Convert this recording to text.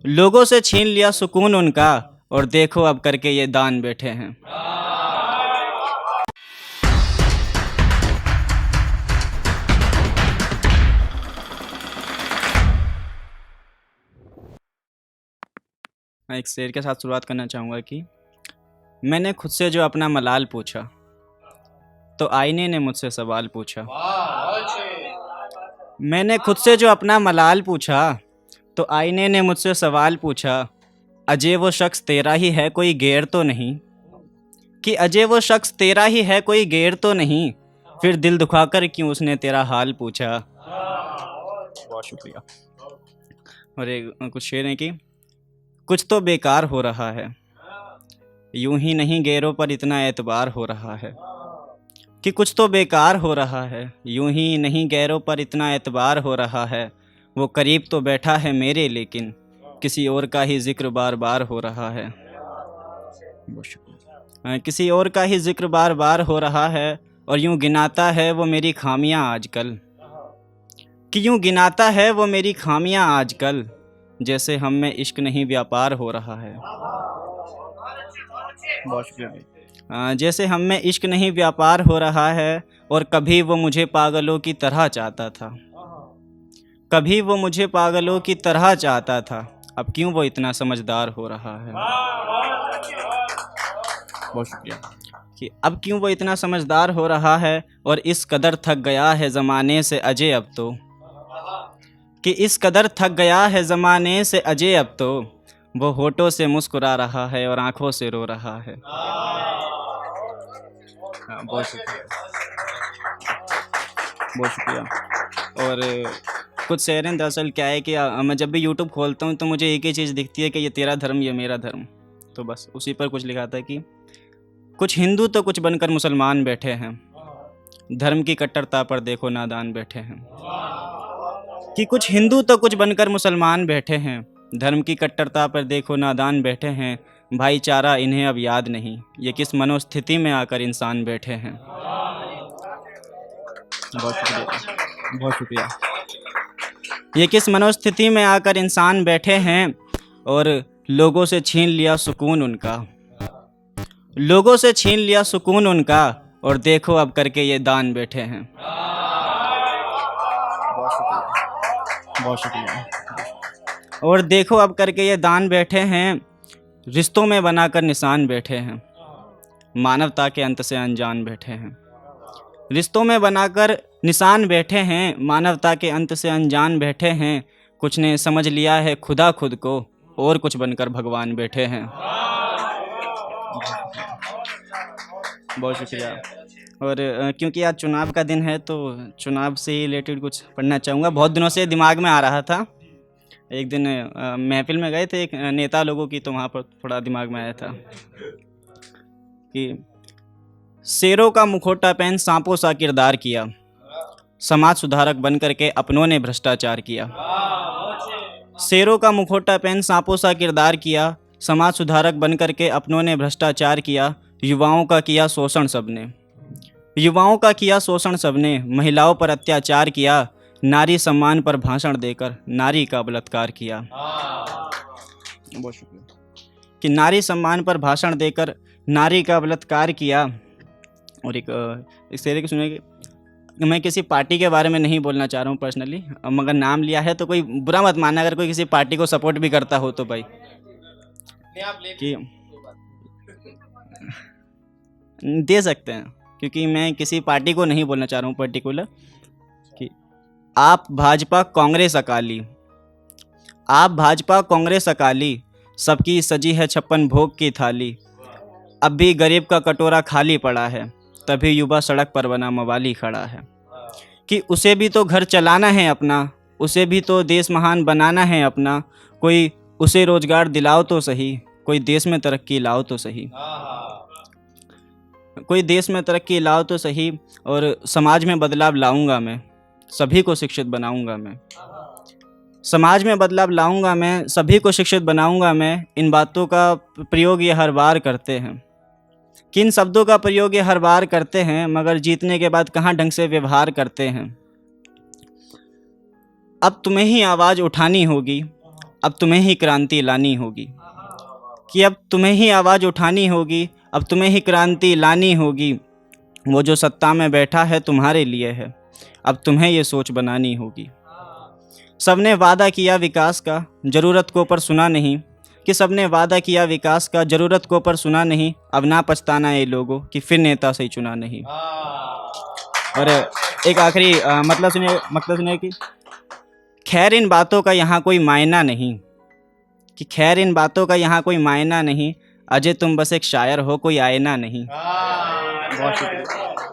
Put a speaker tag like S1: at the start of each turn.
S1: लोगों से छीन लिया सुकून उनका, और देखो अब करके ये दान बैठे हैं। मैं एक शेर के साथ शुरुआत करना चाहूँगा कि मैंने खुद से जो अपना मलाल पूछा, तो आईने ने मुझसे सवाल पूछा। मैंने खुद से जो अपना मलाल पूछा, तो आईने ने मुझसे सवाल पूछा। अजय वो शख्स तेरा ही है, कोई गैर तो नहीं? कि अजय वो शख्स तेरा ही है, कोई गैर तो नहीं? फिर दिल दुखाकर क्यों उसने तेरा हाल पूछा। बहुत शुक्रिया। और एक कुछ शेर है कि कुछ तो बेकार हो रहा है, यूं ही नहीं गैरों पर इतना एतबार हो रहा है। कि कुछ तो बेकार हो रहा है, यूं ही नहीं गैरों पर इतना एतबार हो रहा है। वो करीब तो बैठा है मेरे, लेकिन किसी और का ही जिक्र बार बार हो रहा है। बहुत शुक्रिया। किसी और का ही जिक्र बार बार हो रहा है, और यूं गिनाता है वो मेरी खामियां आजकल। कि यूं गिनाता है वो मेरी खामियां आजकल, जैसे हम में इश्क नहीं व्यापार हो रहा है। बहुत शुक्रिया। जैसे हम में इश्क नहीं व्यापार हो रहा है, और कभी वो मुझे पागलों की तरह चाहता था। कभी वो मुझे पागलों की तरह चाहता था, अब क्यों वो इतना समझदार हो रहा है। बहुत शुक्रिया। कि अब क्यों वो इतना समझदार हो रहा है, और इस कदर थक गया है ज़माने से अजय अब तो। कि इस कदर थक गया है ज़माने से अजय अब तो, वो होठों से मुस्कुरा रहा है और आंखों से रो रहा है। बहुत शुक्रिया। बहुत शुक्रिया। और कुछ शेर दरअसल क्या है कि मैं जब भी यूट्यूब खोलता हूँ तो मुझे एक ही चीज़ दिखती है कि ये तेरा धर्म, ये मेरा धर्म। तो बस उसी पर कुछ लिखा था कि कुछ हिंदू तो कुछ बनकर मुसलमान बैठे हैं, धर्म की कट्टरता पर देखो नादान बैठे हैं। कि कुछ हिंदू तो कुछ बनकर मुसलमान बैठे हैं, धर्म की कट्टरता पर देखो नादान बैठे हैं। भाईचारा इन्हें अब याद नहीं, ये किस मनोस्थिति में आकर इंसान बैठे हैं। बहुत शुक्रिया। बहुत शुक्रिया। ये किस मनोस्थिति में आकर इंसान बैठे हैं, और लोगों से छीन लिया सुकून उनका। लोगों से छीन लिया सुकून उनका, और देखो अब करके ये दान बैठे हैं। बहुत शुक्रिया। बहुत शुक्रिया। और देखो अब करके ये दान बैठे हैं, रिश्तों में बनाकर निशान बैठे हैं, मानवता के अंत से अनजान बैठे हैं। रिश्तों में बनाकर निशान बैठे हैं, मानवता के अंत से अनजान बैठे हैं। कुछ ने समझ लिया है खुदा खुद को, और कुछ बनकर भगवान बैठे हैं। बहुत शुक्रिया। और क्योंकि आज चुनाव का दिन है, तो चुनाव से ही रिलेटेड कुछ पढ़ना चाहूँगा। बहुत दिनों से दिमाग में आ रहा था। एक दिन महफिल में गए थे एक नेता लोगों की, तो वहाँ पर थोड़ा दिमाग में आया था कि शेरों का मुखौटा पहन सांपों सा किरदार किया, समाज सुधारक बन करके अपनों ने भ्रष्टाचार किया। शेरों का मुखौटा पहन सांपों सा किरदार किया, समाज सुधारक बन करके अपनों ने भ्रष्टाचार किया। युवाओं का किया शोषण सबने, युवाओं का किया शोषण सबने। महिलाओं पर अत्याचार किया, नारी सम्मान पर भाषण देकर नारी का बलात्कार किया। बहुत शुक्रिया। कि नारी सम्मान पर भाषण देकर नारी का बलात्कार किया। और एक शेर की सुनिए कि मैं किसी पार्टी के बारे में नहीं बोलना चाह रहा हूँ पर्सनली, मगर नाम लिया है तो कोई बुरा मत मानना अगर कोई किसी पार्टी को सपोर्ट भी करता हो तो भाई। कि दे सकते हैं, क्योंकि मैं किसी पार्टी को नहीं बोलना चाह रहा हूँ पर्टिकुलर। कि आप भाजपा कांग्रेस अकाली, आप भाजपा कांग्रेस अकाली, सबकी सजी है 56 भोग की थाली। अब भी गरीब का कटोरा खाली पड़ा है, तभी युवा सड़क पर बना मवाली खड़ा है। कि उसे भी तो घर चलाना है अपना, उसे भी तो देश महान बनाना है अपना। कोई उसे रोजगार दिलाओ तो सही, कोई देश में तरक्की लाओ तो सही। कोई देश में तरक्की लाओ तो सही। और समाज में बदलाव लाऊंगा मैं, सभी को शिक्षित बनाऊंगा मैं। समाज में बदलाव लाऊंगा मैं, सभी को शिक्षित बनाऊंगा मैं। इन बातों का प्रयोग ये हर बार करते हैं, किन शब्दों का प्रयोग ये हर बार करते हैं, मगर जीतने के बाद कहाँ ढंग से व्यवहार करते हैं। अब तुम्हें ही आवाज़ उठानी होगी, अब तुम्हें ही क्रांति लानी होगी, कि अब तुम्हें ही आवाज़ उठानी होगी, अब तुम्हें ही क्रांति लानी होगी। वो जो सत्ता में बैठा है तुम्हारे लिए है, अब तुम्हें ये सोच बनानी होगी। सबने वादा किया विकास का, ज़रूरत को पर सुना नहीं, कि सबने वादा किया विकास का, ज़रूरत को पर सुना नहीं। अब ना पछताना ये लोगों कि फिर नेता सही चुना नहीं। और एक आखिरी मतलब सुनिए कि खैर इन बातों का यहाँ कोई मायना नहीं, कि खैर इन बातों का यहाँ कोई मायना नहीं। अजय तुम बस एक शायर हो, कोई आईना नहीं। बहुत शुक्रिया।